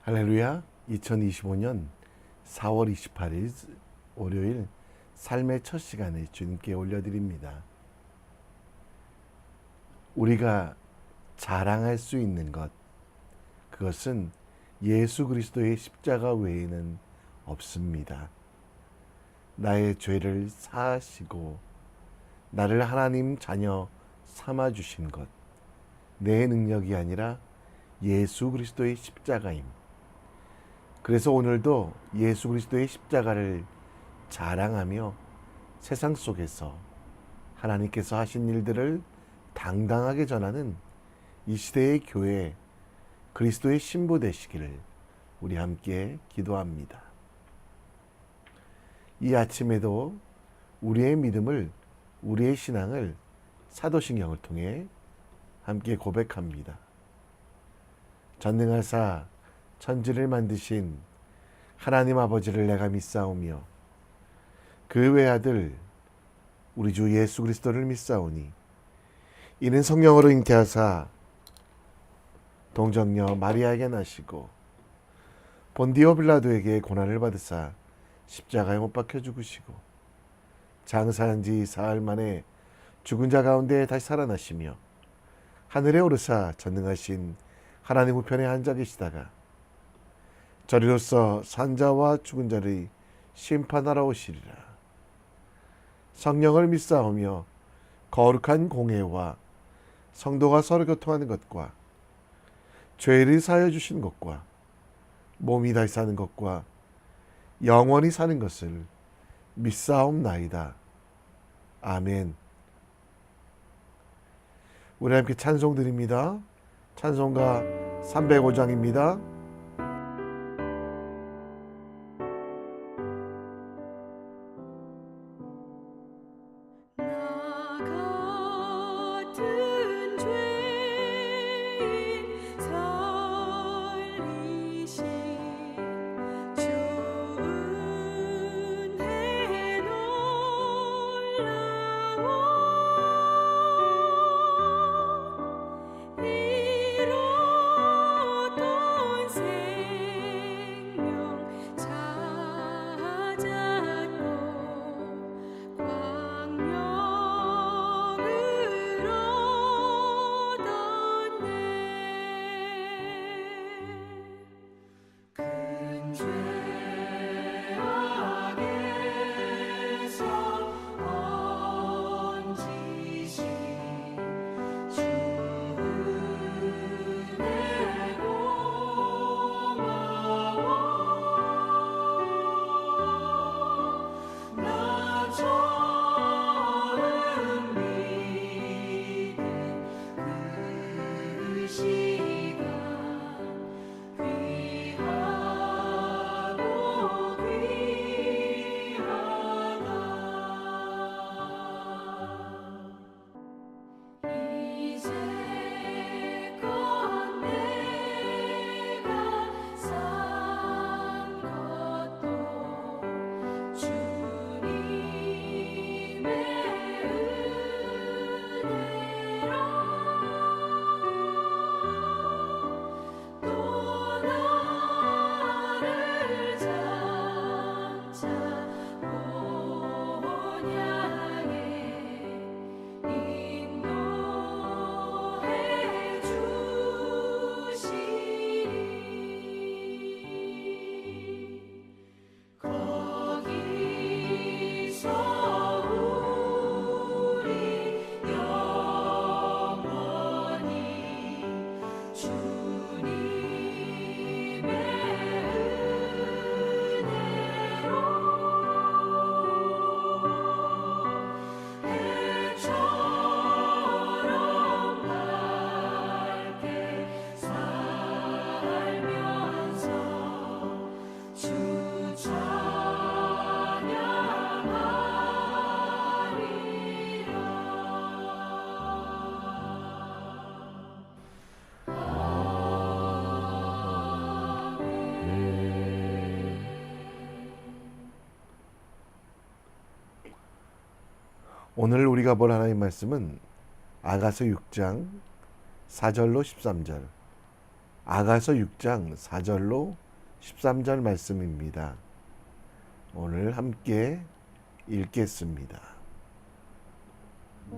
할렐루야. 2025년 4월 28일 월요일 삶의 첫 시간에 주님께 올려드립니다. 우리가 자랑할 수 있는 것, 그것은 예수 그리스도의 십자가 외에는 없습니다. 나의 죄를 사하시고 나를 하나님 자녀 삼아주신 것, 내 능력이 아니라 예수 그리스도의 십자가임. 그래서 오늘도 예수 그리스도의 십자가를 자랑하며 세상 속에서 하나님께서 하신 일들을 당당하게 전하는 이 시대의 교회, 그리스도의 신부 되시기를 우리 함께 기도합니다. 이 아침에도 우리의 믿음을, 우리의 신앙을 사도신경을 통해 함께 고백합니다. 전능하사 천지를 만드신 하나님 아버지를 내가 믿사오며 그 외아들 우리 주 예수 그리스도를 믿사오니 이는 성령으로 잉태하사 동정녀 마리아에게 나시고 본디오 빌라도에게 고난을 받으사 십자가에 못 박혀 죽으시고 장사한 지 사흘 만에 죽은 자 가운데 다시 살아나시며 하늘에 오르사 전능하신 하나님 우편에 앉아 계시다가 저리로서 산자와 죽은 자를 심판하러 오시리라. 성령을 믿사오며 거룩한 공회와 성도가 서로 교통하는 것과 죄를 사하여 주시는 것과 몸이 다시 사는 것과 영원히 사는 것을 믿사옵나이다. 아멘. 우리 함께 찬송 드립니다. 찬송가 305장입니다. 오늘 우리가 볼 하나님 말씀은 아가서 6장 4절로 13절, 아가서 6장 4절로 13절 말씀입니다. 오늘 함께 읽겠습니다.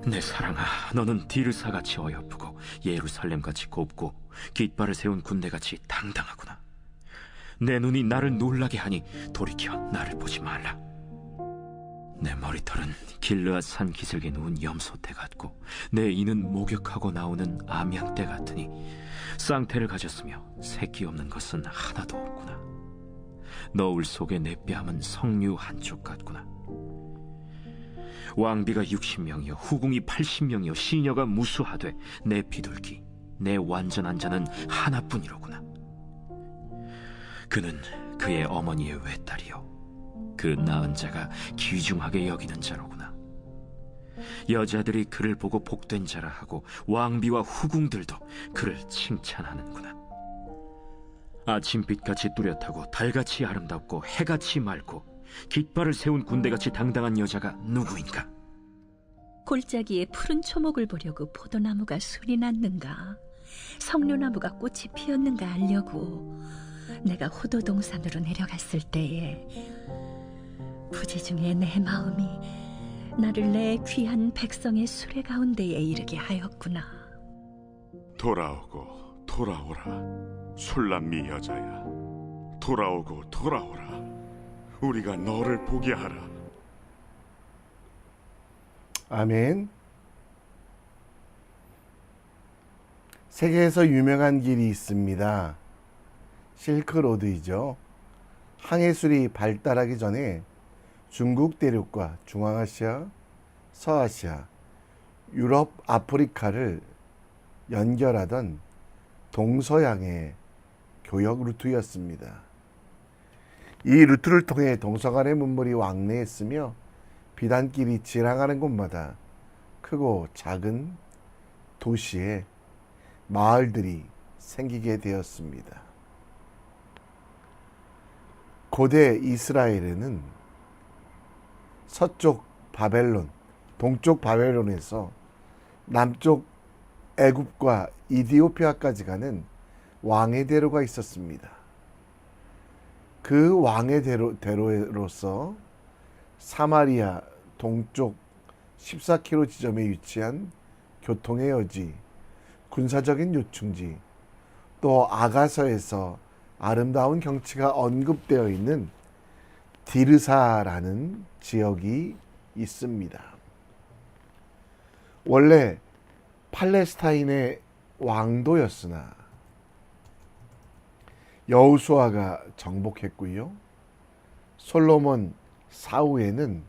내 사랑아, 너는 디르사같이 어여쁘고 예루살렘같이 곱고 깃발을 세운 군대같이 당당하구나. 내 눈이 나를 놀라게 하니 돌이켜 나를 보지 말라. 내 머리털은 길르앗 산 기슭에 누운 염소떼 같고 내 이는 목욕하고 나오는 암양떼 같으니 쌍태를 가졌으며 새끼 없는 것은 하나도 없구나. 너울 속에 내 뺨은 석류 한쪽 같구나. 왕비가 60명이요 후궁이 80명이요 시녀가 무수하되 내 비둘기 내 완전한 자는 하나뿐이로구나. 그는 그의 어머니의 외딸이요 그 낳은 자가 귀중하게 여기는 자로구나. 여자들이 그를 보고 복된 자라 하고 왕비와 후궁들도 그를 칭찬하는구나. 아침빛같이 뚜렷하고 달같이 아름답고 해같이 맑고 깃발을 세운 군대같이 당당한 여자가 누구인가? 골짜기에 푸른 초목을 보려고 포도나무가 순이 났는가? 석류나무가 꽃이 피었는가 알려고 내가 호도 동산으로 내려갔을 때에 부지 중에 내 마음이 나를 내 귀한 백성의 수레 가운데에 이르게 하였구나. 돌아오고 돌아오라 술람미 여자야, 돌아오고 돌아오라 우리가 너를 보게 하라. 아멘. 세계에서 유명한 길이 있습니다. 실크로드이죠. 항해술이 발달하기 전에 중국 대륙과 중앙아시아, 서아시아, 유럽, 아프리카를 연결하던 동서양의 교역 루트였습니다. 이 루트를 통해 동서간의 문물이 왕래했으며 비단길이 지나가는 곳마다 크고 작은 도시에 마을들이 생기게 되었습니다. 고대 이스라엘에는 서쪽 바벨론, 동쪽 바벨론에서 남쪽 애굽과 이디오피아까지 가는 왕의 대로가 있었습니다. 그 왕의 대로로서 사마리아 동쪽 14km 지점에 위치한 교통의 여지, 군사적인 요충지, 또 아가서에서 아름다운 경치가 언급되어 있는 디르사라는 지역이 있습니다. 원래 팔레스타인의 왕도였으나 여호수아가 정복했고요. 솔로몬 사후에는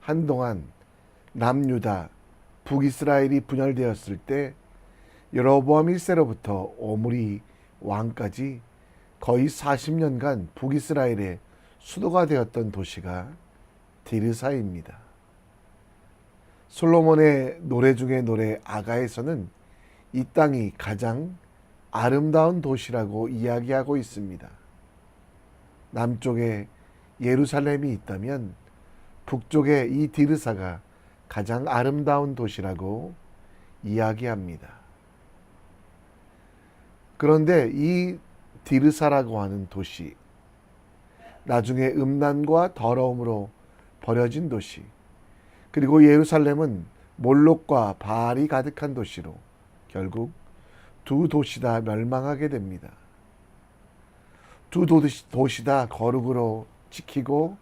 한동안 남유다, 북이스라엘이 분열되었을 때 여로보암 1세로부터 오므리 왕까지 거의 40년간 북이스라엘의 수도가 되었던 도시가 디르사입니다. 솔로몬의 노래 중의 노래 아가에서는 이 땅이 가장 아름다운 도시라고 이야기하고 있습니다. 남쪽에 예루살렘이 있다면 북쪽에 이 디르사가 가장 아름다운 도시라고 이야기합니다. 그런데 이 디르사라고 하는 도시, 나중에 음란과 더러움으로 버려진 도시, 그리고 예루살렘은 몰록과 바알이 가득한 도시로 결국 두 도시 다 멸망하게 됩니다. 두 도시 다 거룩으로 지키고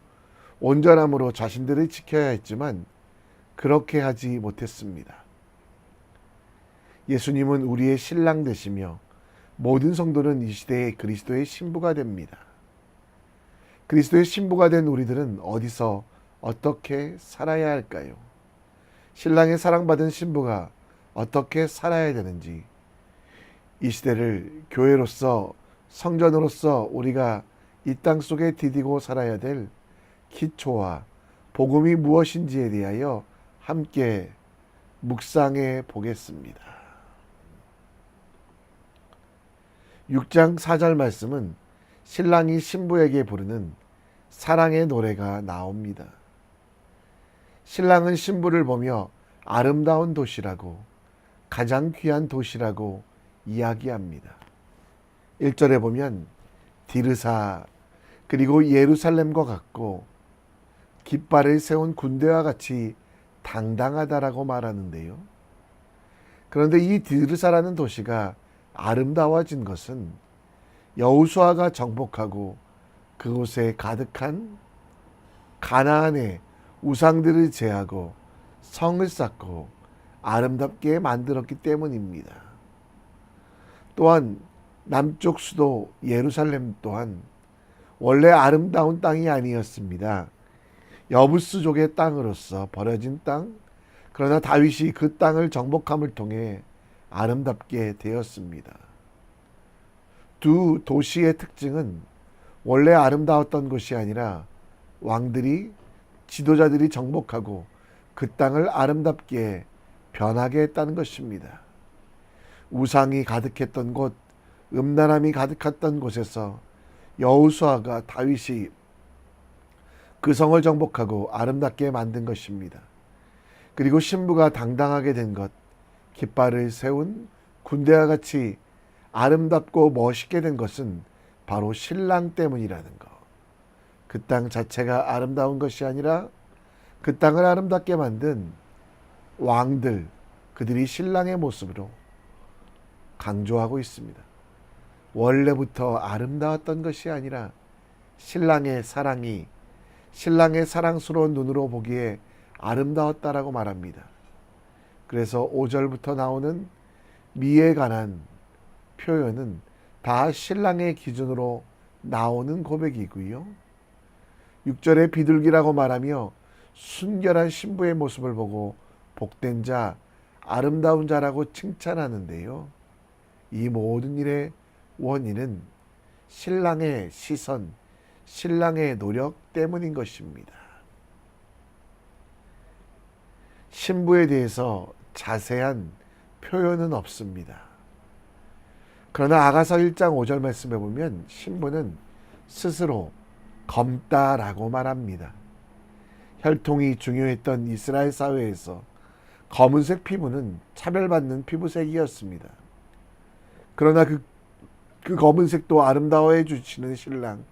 온전함으로 자신들을 지켜야 했지만 그렇게 하지 못했습니다. 예수님은 우리의 신랑 되시며 모든 성도는 이 시대에 그리스도의 신부가 됩니다. 그리스도의 신부가 된 우리들은 어디서 어떻게 살아야 할까요? 신랑의 사랑받은 신부가 어떻게 살아야 되는지, 이 시대를 교회로서, 성전으로서 우리가 이 땅 속에 디디고 살아야 될 기초와 복음이 무엇인지에 대하여 함께 묵상해 보겠습니다. 6장 4절 말씀은 신랑이 신부에게 부르는 사랑의 노래가 나옵니다. 신랑은 신부를 보며 아름다운 도시라고, 가장 귀한 도시라고 이야기합니다. 1절에 보면 디르사 그리고 예루살렘과 같고 깃발을 세운 군대와 같이 당당하다라고 말하는데요. 그런데 이 디르사라는 도시가 아름다워진 것은 여호수아가 정복하고 그곳에 가득한 가나안의 우상들을 제하고 성을 쌓고 아름답게 만들었기 때문입니다. 또한 남쪽 수도 예루살렘 또한 원래 아름다운 땅이 아니었습니다. 여부스족의 땅으로서 버려진 땅, 그러나 다윗이 그 땅을 정복함을 통해 아름답게 되었습니다. 두 도시의 특징은 원래 아름다웠던 것이 아니라 왕들이 지도자들이 정복하고 그 땅을 아름답게 변하게 했다는 것입니다. 우상이 가득했던 곳, 음란함이 가득했던 곳에서 여호수아가 다윗이 그 성을 정복하고 아름답게 만든 것입니다. 그리고 신부가 당당하게 된 것, 깃발을 세운 군대와 같이 아름답고 멋있게 된 것은 바로 신랑 때문이라는 것. 그 땅 자체가 아름다운 것이 아니라 그 땅을 아름답게 만든 왕들, 그들이 신랑의 모습으로 강조하고 있습니다. 원래부터 아름다웠던 것이 아니라 신랑의 사랑이 신랑의 사랑스러운 눈으로 보기에 아름다웠다라고 말합니다. 그래서 5절부터 나오는 미에 관한 표현은 다 신랑의 기준으로 나오는 고백이고요. 6절에 비둘기라고 말하며 순결한 신부의 모습을 보고 복된 자, 아름다운 자라고 칭찬하는데요. 이 모든 일의 원인은 신랑의 시선, 신랑의 노력 때문인 것입니다. 신부에 대해서 자세한 표현은 없습니다. 그러나 아가서 1장 5절 말씀에 보면 신부는 스스로 검다라고 말합니다. 혈통이 중요했던 이스라엘 사회에서 검은색 피부는 차별받는 피부색이었습니다. 그러나 그 검은색도 아름다워해 주시는 신랑,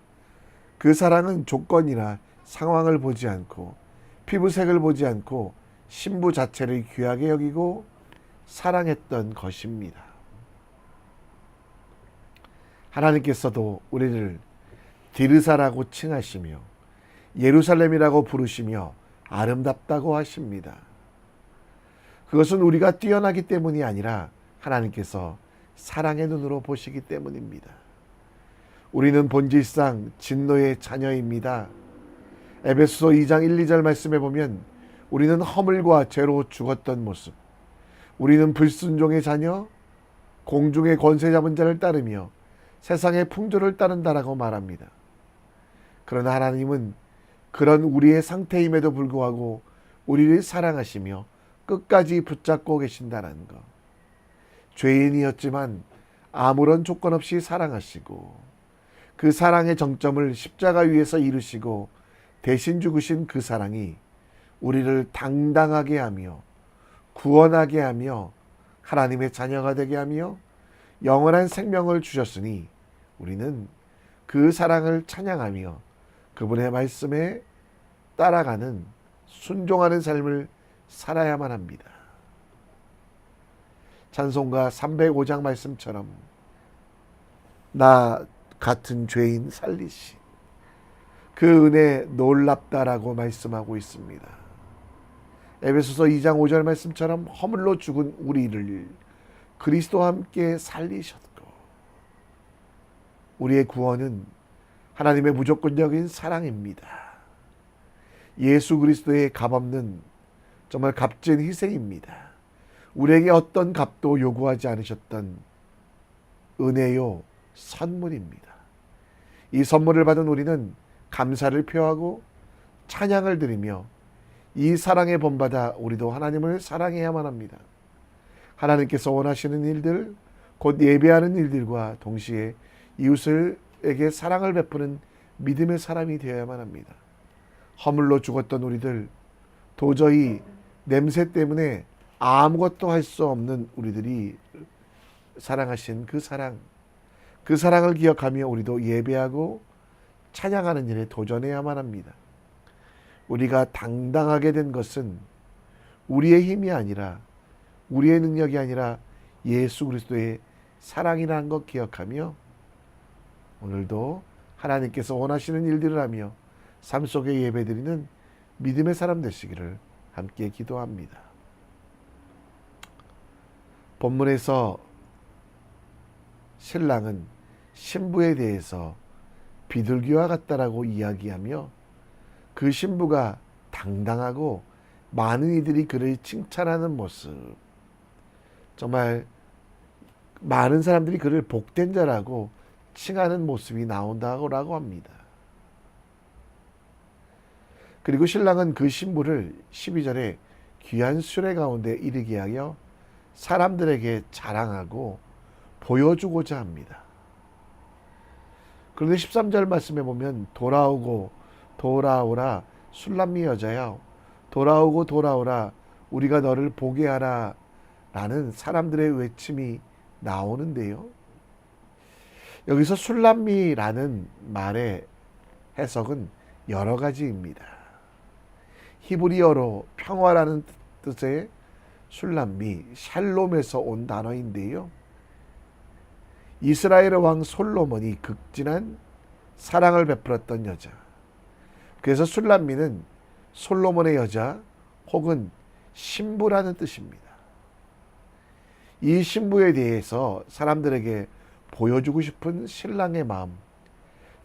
그 사랑은 조건이나 상황을 보지 않고 피부색을 보지 않고 신부 자체를 귀하게 여기고 사랑했던 것입니다. 하나님께서도 우리를 디르사라고 칭하시며 예루살렘이라고 부르시며 아름답다고 하십니다. 그것은 우리가 뛰어나기 때문이 아니라 하나님께서 사랑의 눈으로 보시기 때문입니다. 우리는 본질상 진노의 자녀입니다. 에베소서 2장 1, 2절 말씀에 보면 우리는 허물과 죄로 죽었던 모습, 우리는 불순종의 자녀, 공중의 권세 잡은 자를 따르며 세상의 풍조를 따른다라고 말합니다. 그러나 하나님은 그런 우리의 상태임에도 불구하고 우리를 사랑하시며 끝까지 붙잡고 계신다는 것. 죄인이었지만 아무런 조건 없이 사랑하시고 그 사랑의 정점을 십자가 위에서 이루시고 대신 죽으신 그 사랑이 우리를 당당하게 하며 구원하게 하며 하나님의 자녀가 되게 하며 영원한 생명을 주셨으니 우리는 그 사랑을 찬양하며 그분의 말씀에 따라가는 순종하는 삶을 살아야만 합니다. 찬송가 305장 말씀처럼 나 같은 죄인 살리시, 그 은혜 놀랍다라고 말씀하고 있습니다. 에베소서 2장 5절 말씀처럼 허물로 죽은 우리를 그리스도와 함께 살리셨고, 우리의 구원은 하나님의 무조건적인 사랑입니다. 예수 그리스도의 값없는 정말 값진 희생입니다. 우리에게 어떤 값도 요구하지 않으셨던 은혜요 선물입니다. 이 선물을 받은 우리는 감사를 표하고 찬양을 드리며 이 사랑에 본받아 우리도 하나님을 사랑해야만 합니다. 하나님께서 원하시는 일들, 곧 예배하는 일들과 동시에 이웃에게 사랑을 베푸는 믿음의 사람이 되어야만 합니다. 허물로 죽었던 우리들, 도저히 냄새 때문에 아무것도 할 수 없는 우리들이 사랑하신 그 사랑, 그 사랑을 기억하며 우리도 예배하고 찬양하는 일에 도전해야만 합니다. 우리가 당당하게 된 것은 우리의 힘이 아니라, 우리의 능력이 아니라 예수 그리스도의 사랑이라는 것 기억하며 오늘도 하나님께서 원하시는 일들을 하며 삶 속에 예배드리는 믿음의 사람 되시기를 함께 기도합니다. 본문에서 신랑은 신부에 대해서 비둘기와 같다라고 이야기하며 그 신부가 당당하고 많은 이들이 그를 칭찬하는 모습, 정말 많은 사람들이 그를 복된 자라고 칭하는 모습이 나온다고 합니다. 그리고 신랑은 그 신부를 12절에 귀한 수레 가운데 이르게 하여 사람들에게 자랑하고 보여주고자 합니다. 그런데 13절 말씀에 보면 돌아오고 돌아오라 술람미 여자야, 돌아오고 돌아오라 우리가 너를 보게 하라 라는 사람들의 외침이 나오는데요. 여기서 술람미라는 말의 해석은 여러 가지입니다. 히브리어로 평화라는 뜻의 술람미, 샬롬에서 온 단어인데요. 이스라엘의 왕 솔로몬이 극진한 사랑을 베풀었던 여자, 그래서 술람미는 솔로몬의 여자 혹은 신부라는 뜻입니다. 이 신부에 대해서 사람들에게 보여주고 싶은 신랑의 마음,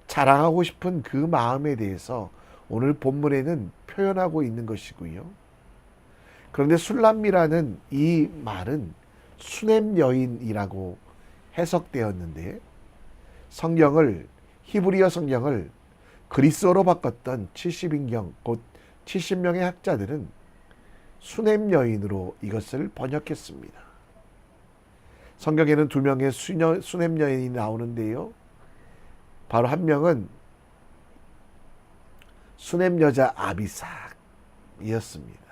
자랑하고 싶은 그 마음에 대해서 오늘 본문에는 표현하고 있는 것이고요. 그런데 술람미라는 이 말은 수냄 여인이라고 해석되었는데, 성경을, 히브리어 성경을 그리스어로 바꿨던 70인경, 곧 70명의 학자들은 수냄 여인으로 이것을 번역했습니다. 성경에는 2명의 수냄 여인이 나오는데요. 바로 한 명은 수냄 여자 아비삭이었습니다.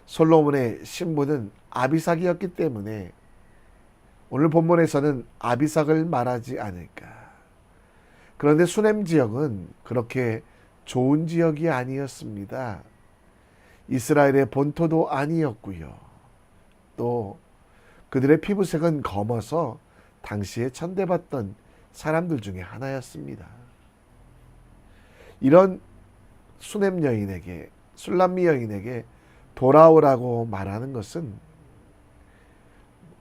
솔로몬의 신부는 아비삭이었기 때문에 오늘 본문에서는 아비삭을 말하지 않을까. 그런데 수냄 지역은 그렇게 좋은 지역이 아니었습니다. 이스라엘의 본토도 아니었고요. 또 그들의 피부색은 검어서 당시에 천대받던 사람들 중에 하나였습니다. 이런 수냄 여인에게, 술람미 여인에게 돌아오라고 말하는 것은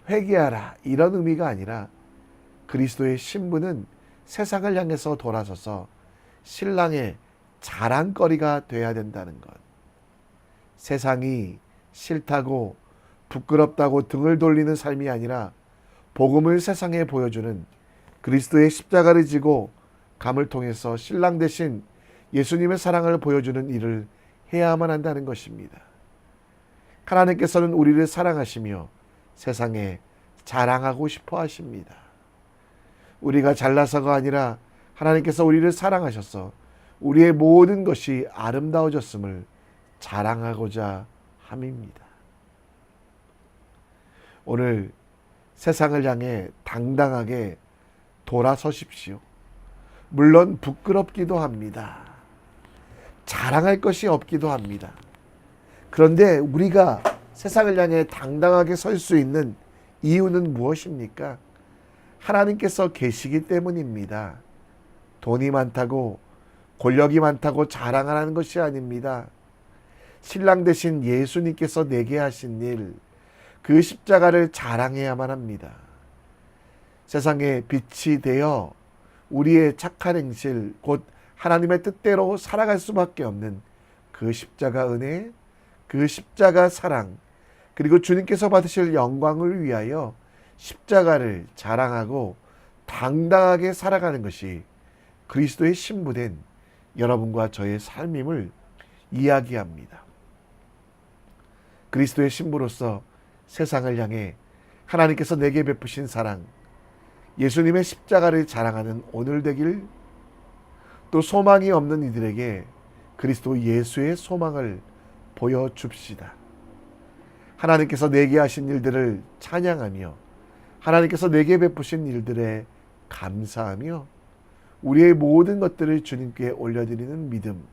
회개하라 이런 의미가 아니라, 그리스도의 신부는 세상을 향해서 돌아서서 신랑의 자랑거리가 돼야 된다는 것. 세상이 싫다고 부끄럽다고 등을 돌리는 삶이 아니라 복음을 세상에 보여주는, 그리스도의 십자가를 지고 감을 통해서 신랑 대신 예수님의 사랑을 보여주는 일을 해야만 한다는 것입니다. 하나님께서는 우리를 사랑하시며 세상에 자랑하고 싶어 하십니다. 우리가 잘나서가 아니라 하나님께서 우리를 사랑하셔서 우리의 모든 것이 아름다워졌음을 자랑하고자 함입니다. 오늘 세상을 향해 당당하게 돌아서십시오. 물론 부끄럽기도 합니다. 자랑할 것이 없기도 합니다. 그런데 우리가 세상을 향해 당당하게 설 수 있는 이유는 무엇입니까? 하나님께서 계시기 때문입니다. 돈이 많다고, 권력이 많다고 자랑하는 것이 아닙니다. 신랑 되신 예수님께서 내게 하신 일, 그 십자가를 자랑해야만 합니다. 세상에 빛이 되어 우리의 착한 행실, 곧 하나님의 뜻대로 살아갈 수밖에 없는 그 십자가 은혜, 그 십자가 사랑, 그리고 주님께서 받으실 영광을 위하여 십자가를 자랑하고 당당하게 살아가는 것이 그리스도의 신부된 여러분과 저의 삶임을 이야기합니다. 그리스도의 신부로서 세상을 향해 하나님께서 내게 베푸신 사랑, 예수님의 십자가를 자랑하는 오늘 되길, 또 소망이 없는 이들에게 그리스도 예수의 소망을 보여줍시다. 하나님께서 내게 하신 일들을 찬양하며 하나님께서 내게 베푸신 일들에 감사하며 우리의 모든 것들을 주님께 올려드리는 믿음,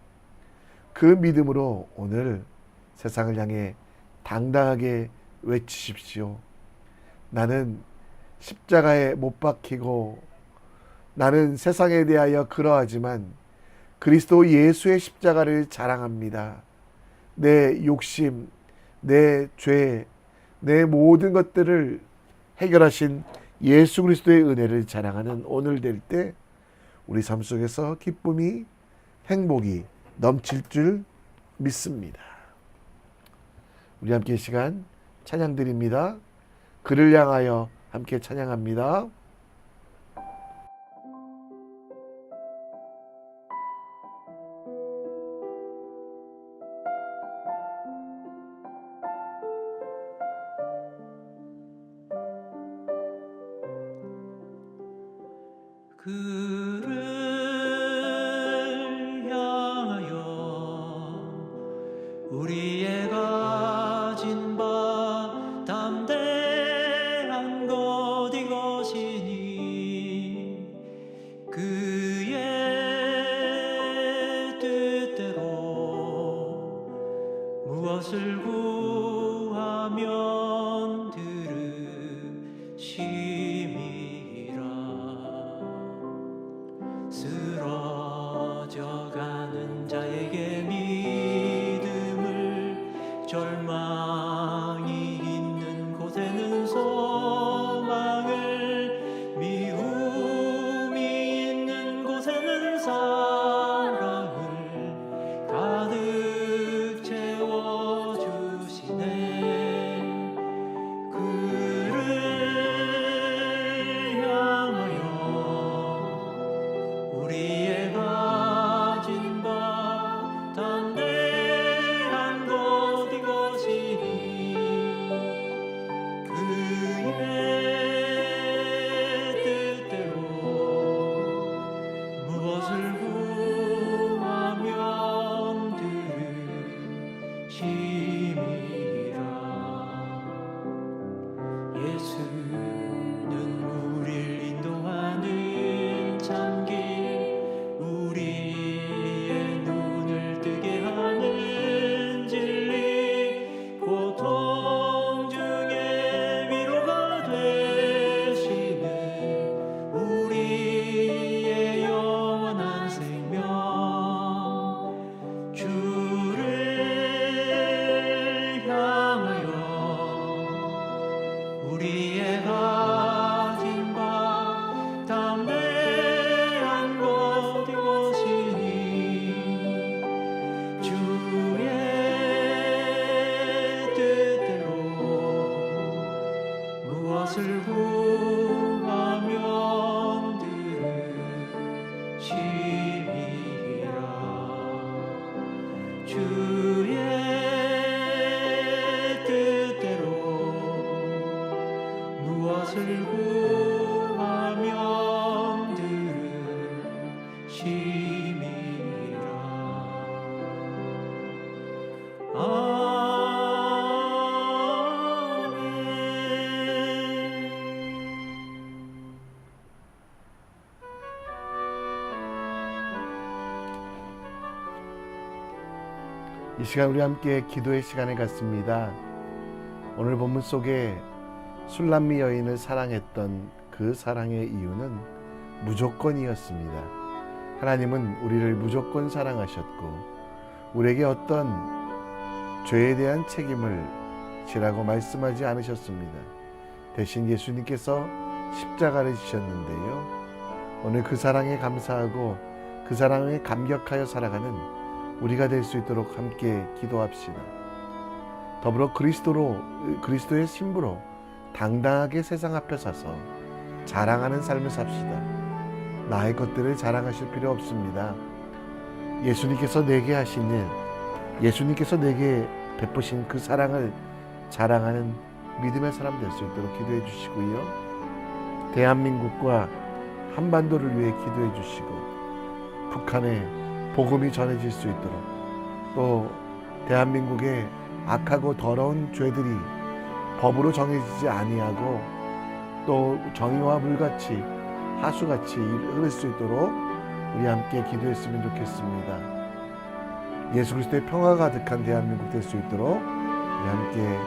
그 믿음으로 오늘 세상을 향해 당당하게 외치십시오. 나는 십자가에 못 박히고 나는 세상에 대하여 그러하지만 그리스도 예수의 십자가를 자랑합니다. 내 욕심, 내 죄, 내 모든 것들을 해결하신 예수 그리스도의 은혜를 자랑하는 오늘 될 때 우리 삶 속에서 기쁨이, 행복이 넘칠 줄 믿습니다. 우리 함께 이 시간 찬양 드립니다. 그를 향하여 함께 찬양합니다. 그를 향하여 우리의 가진 바 담대한 것 이것이니 그의 뜻대로 무엇을 구하면 들으심이라. 쓰러져가는 자에게 믿음을, 절망이 있는 곳에는 소망을, 미움이 있는 곳에는 사랑을 가득 채워주시네. 그를 향하여 우리의 가진 바 담대한 것 이것이니 그의 뜻대로 무엇을 구하면 들으심이라. 예수는 우리를 인도하는 참길, 우리의 눈을 뜨게 하는 진리, 고통 중에 위로가 되시는 우리의 영원한 생명. 주를 향하여 우리의 가진 바 담대한 것 이것이니 주의 뜻대로 무엇을 구하면 들으심이라. 주의 뜻대로 무엇을 구하면 들으심이라. 이 시간 우리 함께 기도의 시간을 갖습니다. 오늘 본문 속에 술람미 여인을 사랑했던 그 사랑의 이유는 무조건이었습니다. 하나님은 우리를 무조건 사랑하셨고 우리에게 어떤 죄에 대한 책임을 지라고 말씀하지 않으셨습니다. 대신 예수님께서 십자가를 지셨는데요. 오늘 그 사랑에 감사하고 그 사랑에 감격하여 살아가는 우리가 될 수 있도록 함께 기도합시다. 더불어 그리스도의 신부로 당당하게 세상 앞에 서서 자랑하는 삶을 삽시다. 나의 것들을 자랑하실 필요 없습니다. 예수님께서 내게 하신 일, 예수님께서 내게 베푸신 그 사랑을 자랑하는 믿음의 사람 될 수 있도록 기도해 주시고요. 대한민국과 한반도를 위해 기도해 주시고 북한에 복음이 전해질 수 있도록, 또 대한민국의 악하고 더러운 죄들이 법으로 정해지지 아니하고 또 정의와 물같이 하수같이 흐를 수 있도록 우리 함께 기도했으면 좋겠습니다. 예수 그리스도의 평화가 가득한 대한민국 될 수 있도록 우리 함께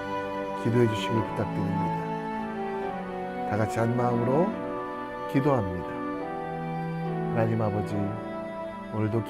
기도해 주시길 부탁드립니다. 다 같이 한 마음으로 기도합니다. 하나님 아버지, 오늘도